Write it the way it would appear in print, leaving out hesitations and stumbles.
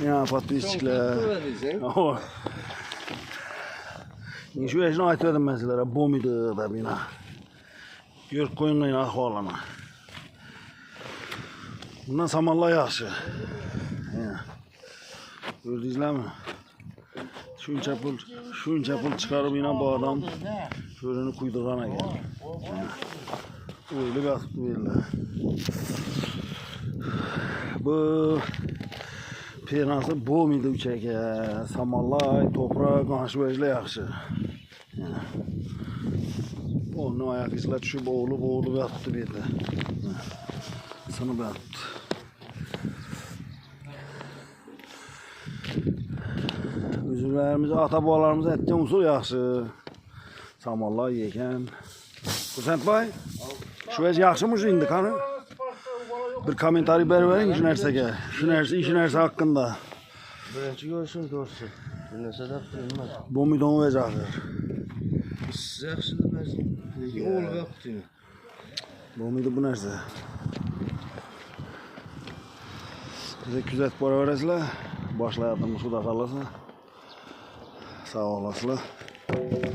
Ya подписчикler. Şu yaşına ait verdim ben sizlere. Bomidi da bina. Yurt koyunlayın ahvalana. Bundan samanla yaxşı. Gördünüzler mi? Şunca pul çıkarıp yine bu adam şöyle kuydurana gel. Öyle bir atıp böyle. Bu penası bu muydu uçak samanlay, toprak, kanşıvecle yaxşı. Onun ayak izler düşüp oğlu bir attı bir de. Sana bir attı. Üzümlerimizi, ata-babalarımızı etken usul yaxşı. Samanlar yeken. Kusent bay, şu vec yaxşımış indi kanı. Bir komentari verin şu nersege. Şu nerse hakkında. Birinci görsün görsün. Bilmese de bilmez. Bu midonu vec axır. Yaxşı bilmez. Oğul yaptı. Bu miydi bu nerse? Bize küzet para veresizler. Başlayatımız kuda kalırsa. Sağ olasınlar.